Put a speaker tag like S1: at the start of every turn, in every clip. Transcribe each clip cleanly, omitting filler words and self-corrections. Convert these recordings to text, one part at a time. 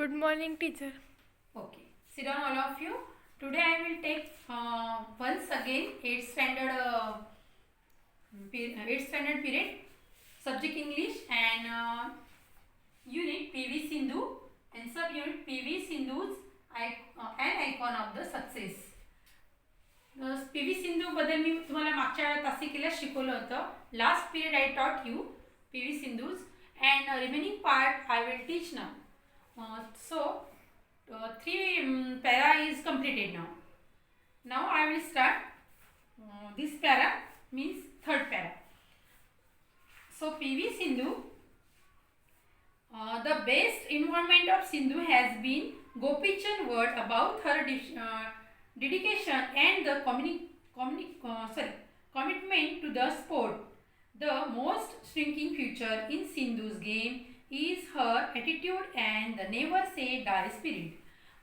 S1: Good morning, teacher.
S2: Okay, sit down all of you. Today I will take once again 8th standard 8th standard period subject English and unit PV Sindhu and subunit PV Sindhu's an icon of the success. PV Sindhu बद्दल मी तुम्हाला मागच्या तासिकेला शिकवलं होतं. Last period I टॉट you PV सिंधूज and remaining part I will teach now. So 3 para is completed now. Now I will start. This para means third para. So PV Sindhu, the best involvement of Sindhu has been Gopi Chand word about her dedication and the commitment to the sport. The most striking feature in Sindhu's game is her attitude and the never say die spirit.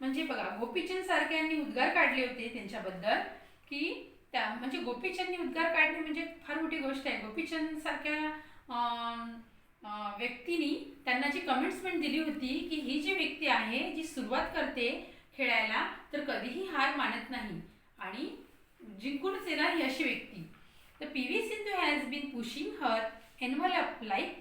S2: म्हणजे बघा गोपीचंद सारख्यांनी उद्गार काढले होते त्यांच्याबद्दल की त्या म्हणजे गोपीचंदनी उद्गार काढणे म्हणजे फार मोठी गोष्ट आहे. गोपीचंद सारख्या व्यक्तीने त्यांना जी कमेंट्समेंट दिली होती की ही जी व्यक्ती आहे जी सुरुवात करते खेळायला तर कधीही हार मानत नाही आणि जिंकूनच येणार ही अशी व्यक्ती. The PV Sindhu has been pushing her envelope like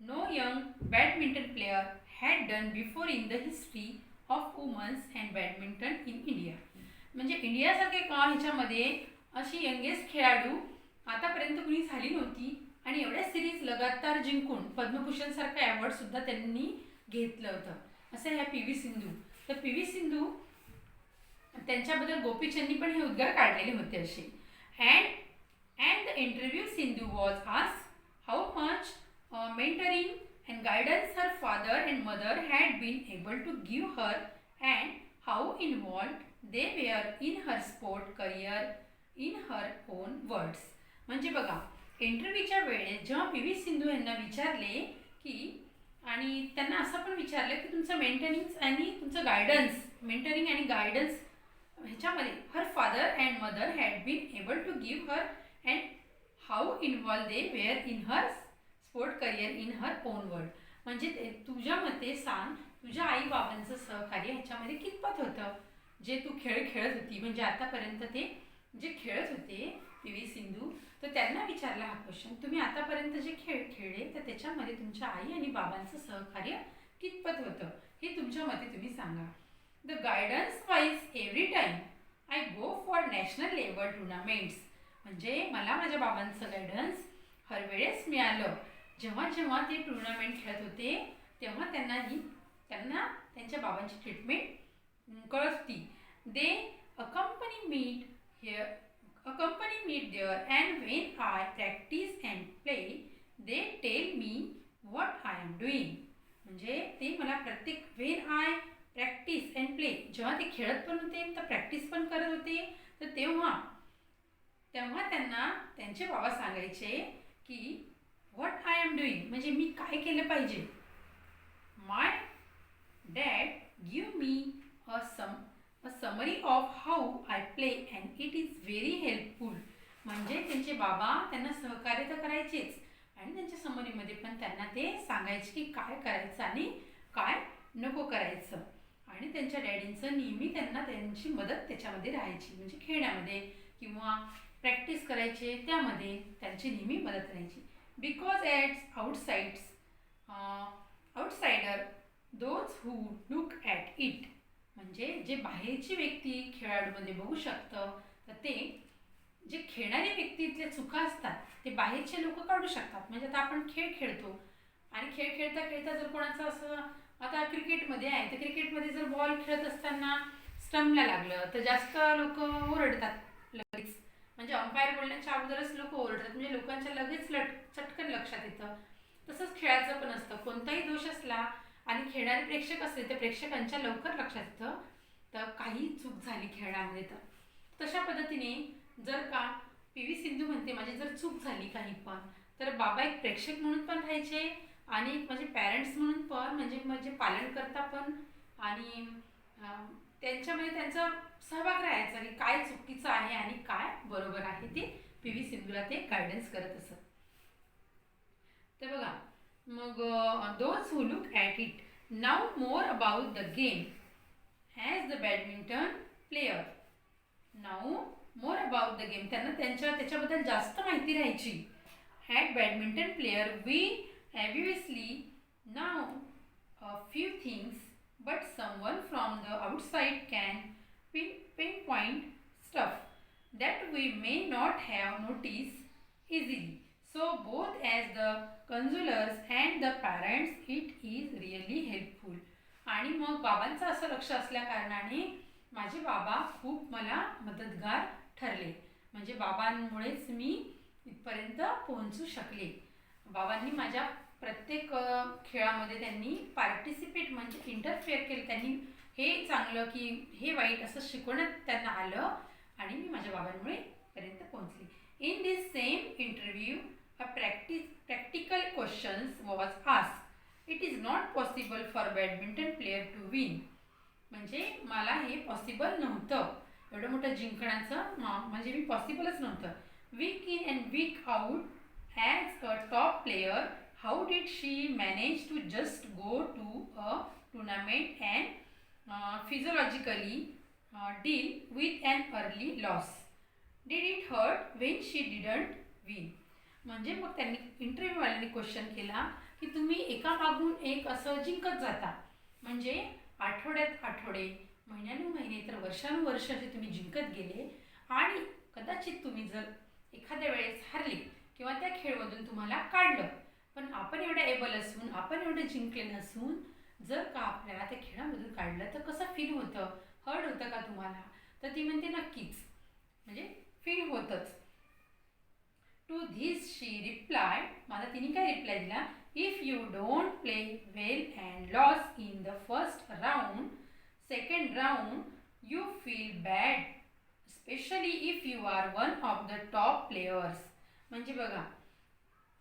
S2: no young badminton player had done before in the history of women's and badminton in India. म्हणजे इंडियासारखे ह्याच्यामध्ये अशी यंगेस्ट खेळाडू आतापर्यंत कुणी झाली नव्हती आणि एवढ्या सिरीज लगातार जिंकून पद्मभूषण सारखा अवॉर्ड सुद्धा त्यांनी घेतलं होतं. असं ह्या PV सिंधू. तर PV सिंधू त्यांच्याबद्दल गोपीचंदनी पण हे उद्गार काढलेले होते असे. And the interview Sindhu was asked how much mentoring and guidance her father and mother had been able to give her and how involved they were in her sport career in her own words. म्हणजे बघा इंटरव्ह्यूच्या वेळेस जेव्हा PV Sindhu यांना विचारले की आणि त्यांना असं पण विचारलं की तुमचं मेंटेनिंग आणि तुमचं गायडन्स मेंटरिंग आणि गायडन्स ह्याच्यामध्ये her father and mother had been able to give her and how involved they were in her sport career in her own world. म्हणजे तुझ्या मते सांग तुझ्या आई बाबांचं सहकार्य ह्याच्यामध्ये कितपत होतं जे तू खेळ खेळत होती. म्हणजे आतापर्यंत ते जे खेळत होते PV सिंधू तर त्यांना विचारला हा क्वेश्चन तुम्ही आतापर्यंत जे खेळ खेळले तर त्याच्यामध्ये तुमच्या आई आणि बाबांचं सहकार्य कितपत होतं हे तुमच्या मते तुम्ही सांगा. The guidance wise every time I go for national level tournaments. म्हणजे मला माझ्या बाबांचं गायडन्स हर वेळेस मिळालं जेव्हा जेव्हा ते टुर्नामेंट खेळत होते तेव्हा त्यांना त्यांच्या बाबांची ट्रीटमेंट कळत होती. They accompany meet there and when I practise and play they tell me what I am doing. म्हणजे ते मला प्रत्येक when I practise and play जेव्हा ते खेळत पण होते तर प्रॅक्टिस पण करत होते तर तेव्हा त्यांना त्यांचे बाबा सांगायचे की व्हॉट आय एम डुईंग म्हणजे मी काय केलं पाहिजे. My dad give me a summary of how I play and it is very helpful. म्हणजे त्यांचे बाबा त्यांना सहकार्य तर करायचेच आणि त्यांच्या समरीमध्ये पण त्यांना ते सांगायचे की काय करायचं आणि काय नको करायचं. आणि त्यांच्या डॅडींचं नेहमी त्यांना त्यांची मदत त्याच्यामध्ये राहायची म्हणजे खेळण्यामध्ये किंवा प्रॅक्टिस करायचे त्यामध्ये त्यांची नेहमी मदत राहायची. Because at outsider those who look at it. म्हणजे जे बाहेरची व्यक्ती खेळाडूमध्ये बघू शकतं तर ते जे खेळणारी व्यक्तीतल्या चुका असतात ते बाहेरचे लोक काढू शकतात. म्हणजे आता आपण खेळ खेळतो आणि खेळ खेळता खेळता जर कोणाचं असं आता क्रिकेटमध्ये आहे तर क्रिकेटमध्ये जर बॉल खेळत असताना स्टंपला लागलं तर जास्त लोक ओरडतात लगेच. म्हणजे अंपायर बोलण्याच्या अगोदरच लोक ओरडतात म्हणजे लोकांच्या लगेच चटकन लक्षात येतं. तसंच खेळाचं पण असतं कोणताही दोष असला आणि खेळणारे प्रेक्षक असले तर प्रेक्षकांच्या लवकर लक्षात येतं तर काही चूक झाली खेळामध्ये. तर तशा पद्धतीने जर का PV सिंधू म्हणते माझी जर चूक झाली काही पण तर बाबा एक प्रेक्षक म्हणून पण राहायचे आणि एक माझे पॅरेंट्स म्हणून पण म्हणजे पालन करता पण आणि त्यांच्यामध्ये त्यांचा सहभाग राहायचा की काय चुकीचं आहे आणि काय बरोबर आहे ते PV सिंधूला ते गायडन्स करत असत. तर बघा मग those who look at it Now more about the game. As the badminton player. Now more about the game. त्यांना त्याच्याबद्दल जास्त माहिती राहायची. At badminton player, we obviously know a few things, but someone from the outside can pinpoint stuff that we may not have noticed easily. So both as the consolers and the parents, it is really helpful. आणि मग बाबांचं असं लक्ष असल्या कारणाने माझे बाबा खूप मला मदतगार ठरले. म्हणजे बाबांमुळेच मी इथपर्यंत पोहोचू शकले. बाबांनी माझ्या प्रत्येक खेळामध्ये त्यांनी पार्टिसिपेट म्हणजे इंटरफेअर केलं. त्यांनी हे चांगलं की हे वाईट असं शिकवण्यात त्यांना आलं आणि मी माझ्या बाबांमुळे पर्यंत पोहोचले. In this same interview a practical questions was asked. It is not possible for badminton player to win. म्हणजे मला हे पॉसिबल नव्हतं एवढं मोठं जिंकण्याचं. म्हणजे मी पॉसिबलच नव्हतं. Week in and week out as a top player, how did she manage to just go to a tournament and physiologically deal with an early loss? Did it hurt when she didn't win? म्हणजे मग त्यांनी इंटरव्ह्यूवाल्यांनी question केला की तुम्ही एकामागून एक असं जिंकत जाता. म्हणजे आठवड्यात आठवडे, महिन्यानुमहिने तर वर्षानुवर्ष असे तुम्ही जिंकत गेले आणि कदाचित तुम्ही जर एखाद्या वेळेस हरले किंवा त्या खेळमधून तुम्हाला काढलं, पण आपण एवढं एबल असून, आपण एवढं जिंकले नसून जर का आपल्याला त्या खेळामधून काढलं तर कसं फील होतं? हर्ट होतं का तुम्हाला? तर ती म्हणते नक्कीच, म्हणजे फील होतंच. टू धिस शी रिप्लाय, मला तिने काय रिप्लाय दिला? If you don't play well and loss in the first round, second round you feel bad, specially if you are one of the top players. म्हणजे बघा,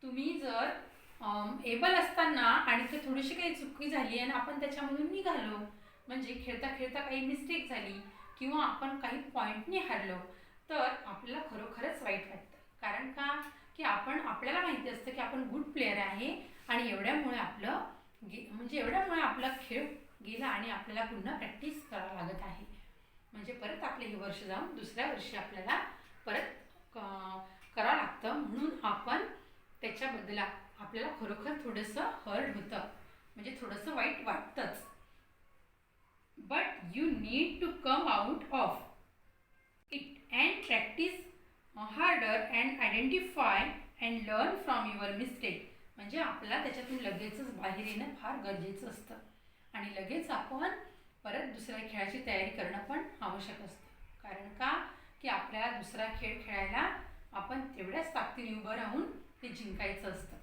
S2: तुम्ही जर able असताना आणि ते थोडीशी काही चुकी झाली आणि आपण त्याच्यामधून निघालो, म्हणजे खेळता खेळता काही मिस्टेक झाली किंवा आपण काही पॉईंटने हरलो, तर आपल्याला खरोखरच वाईट वाटतं. कारण का की आपल्याला माहिती असतं की आपण गुड प्लेयर आहे आणि एवढ्यामुळे एवढ्यामुळे आपला खेळ गेला आणि आपल्याला पुन्हा प्रॅक्टिस करावं लागत आहे. म्हणजे परत आपले हे वर्ष जाऊन दुसऱ्या वर्षी आपल्याला परत करावं लागतं. म्हणून आपण त्याच्याबद्दल आपल्याला खरोखर थोडंसं हर्ट होतं, म्हणजे थोडंसं वाईट वाटतंच. But you need to come out of it and practise harder and identify and learn from your mistake. म्हणजे आपल्याला त्याच्यातून लगेचच बाहेर येणं फार गरजेचं असतं आणि लगेच आपण परत दुसऱ्या खेळाची तयारी करणं पण आवश्यक असतं. कारण का की आपल्याला दुसरा खेळ खेळायला आपण तेवढ्याच ताकदीने उभं राहून ते जिंकायचं असतं.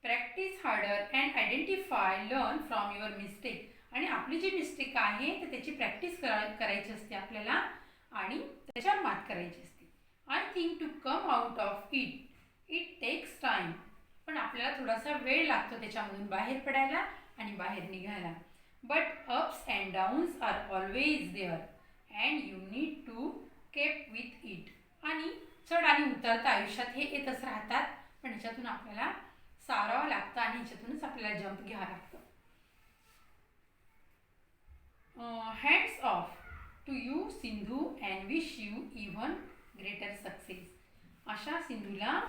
S2: Practice harder and identify learn from your mistake. आणि आपली जी मिस्टेक आहे तर त्याची प्रॅक्टिस करायची असते आपल्याला आणि त्याच्यावर मात करायची असते. I think to come out of it takes time. पण आपल्याला थोडासा वेळ लागतो त्याच्यामधून बाहेर पडायला आणि बाहेर निघायला. But ups and downs are always there and you need to cope with it. आणि चढ आणि उतार तर आयुष्यात हे येतच राहतात, पण ह्याच्यातून आपल्याला सारावं लागतं आणि ह्याच्यातूनच आपल्याला जंप घ्यावं लागतं. Hands off to you Sindhu and wish you even greater success. अशा सिंधूला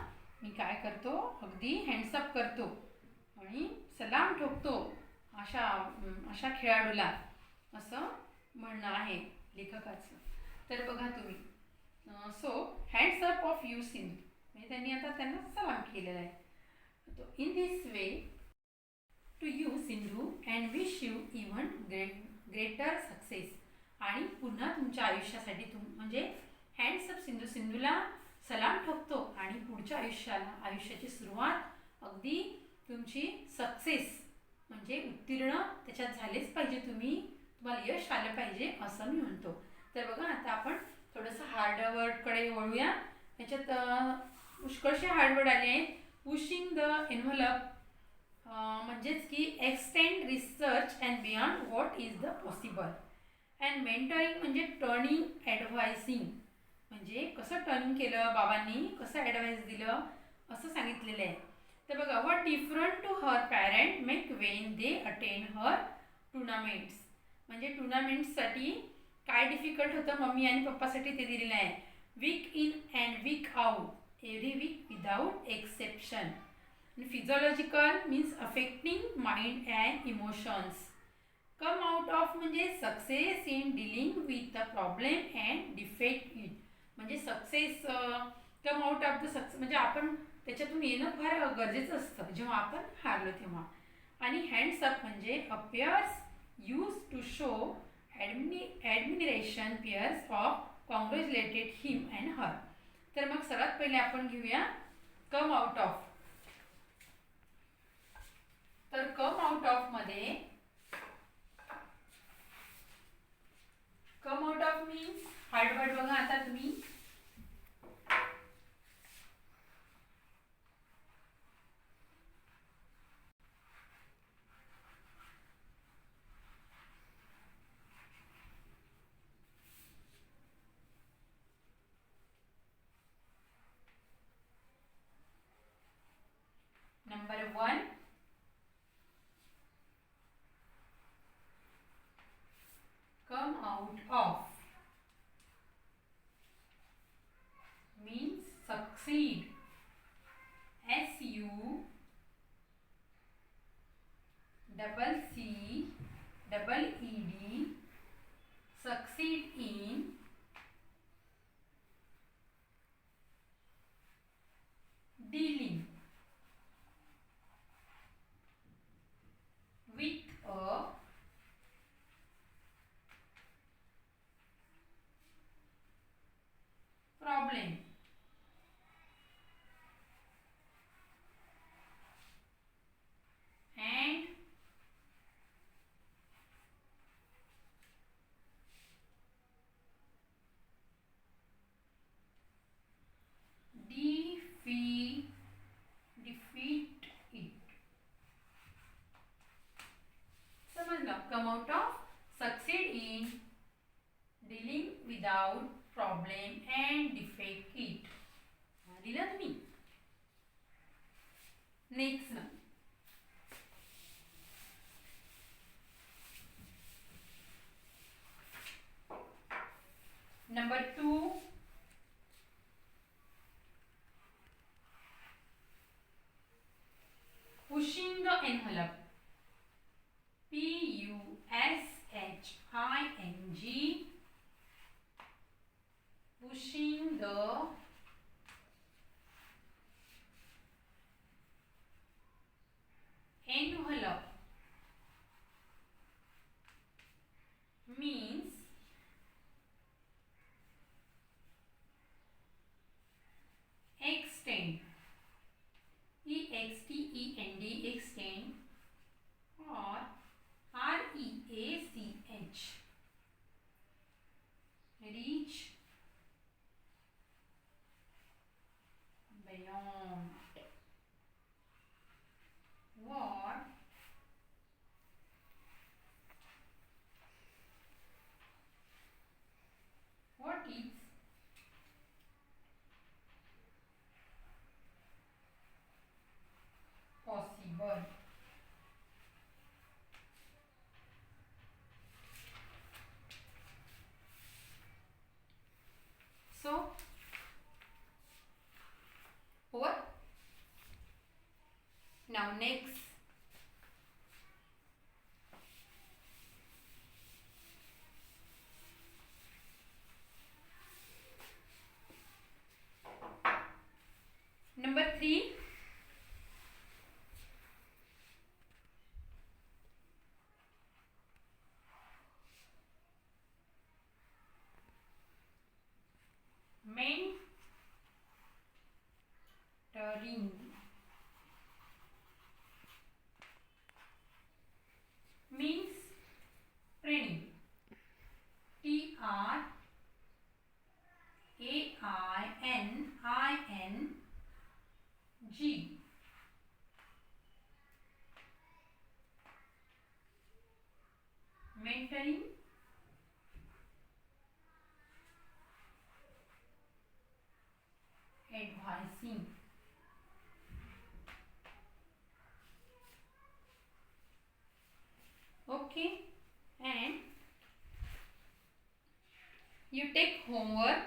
S2: मी काय करतो, अगदी हँड्सअप करतो आणि सलाम ठोकतो अशा खेळाडूला, असं म्हणणं आहे लेखकाचं. तर बघा तुम्ही, so hands up off you Sindhu, म्हणजे त्यांनी आता त्यांना सलाम केलेला आहे. In this way to you Sindhu and wish you even greater success. आणि पुन्हा तुमच्या आयुष्यासाठी म्हणजे हँड्सअप सिंधूला सलाम ठोकतो आणि पुढच्या आयुष्याची सुरुवात अगदी तुमची सक्सेस म्हणजे उत्तीर्ण त्याच्यात झालेच पाहिजे, तुम्हाला यश आलं पाहिजे असं मी म्हणतो. तर बघा, आता आपण थोडंसं हार्डवर्डकडे वळूया. त्याच्यात पुष्कळसे हार्डवर्ड आले आहेत. पुशिंग द एन्व्हलप, म्हणजेच की extend research and beyond what is the possible. And mentoring म्हणजे टर्निंग ॲडवायसिंग, म्हणजे कसं टर्निंग केलं बाबांनी, कसं ॲडवाईस दिलं असं सांगितलेलं आहे. तर बघा, what different to her parent make when they attend her tournaments. म्हणजे टुर्नामेंट्ससाठी काय डिफिकल्ट होतं मम्मी आणि पप्पासाठी ते दिलेलं आहे. Week in and week out, every week without exception. Physiological means affecting mind and emotions. Come out of म्हणजे success in dealing with the problem and defect it. म्हणजे success, come out of the success म्हणजे आपण त्याच्यातून येणं फार गरजेचं असतं जेव्हा आपण हारलो तेव्हा. आणि हँड्स अप म्हणजे appears use to show admiration pairs of congratulated him and her. तर मग सर्वात पहिले आपण घेऊया कम आउट ऑफ. तर कम आउट ऑफ मध्ये कम out of means hard word. बघा आता तुम्ही number 1 come out of means succeed. SU double C double ED succeed in dealing with a problem. And defeat it. समझना. come out of, succeed in, dealing without problem and defeat it. दिला तुम्ही. Next ना, number 2 pushing the envelope. PUSHING pushing the envelope means extend. EXTEND extend or REACH reach beyond. What is possible. So over. Now next, number 3 mentoring means training. TRAINING mentoring advising. You take homework.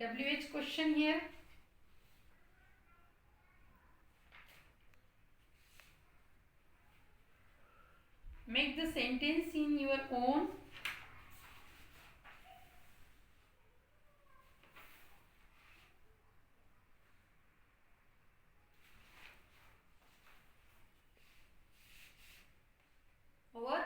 S2: WH question here. Make the sentence in your own. Over.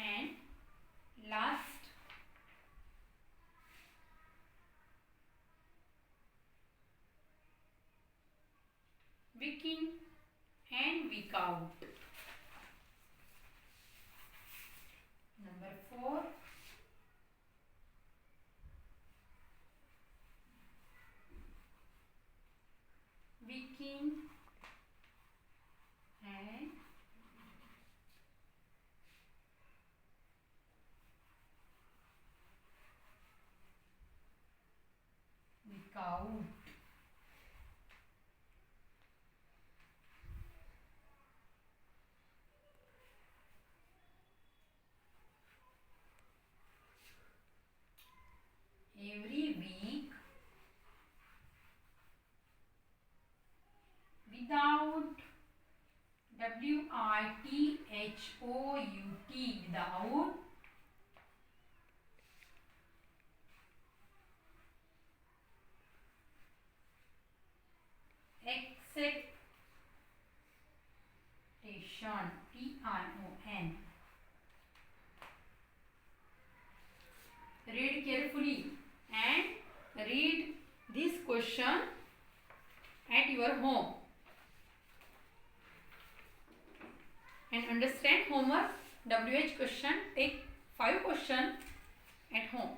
S2: And last, week in and week out. Number 4. Week in and week out. Every week without WITHOUT, without acceptation, TION. Read carefully and read this question at your home and understand homework. WH question, take 5 questions at home.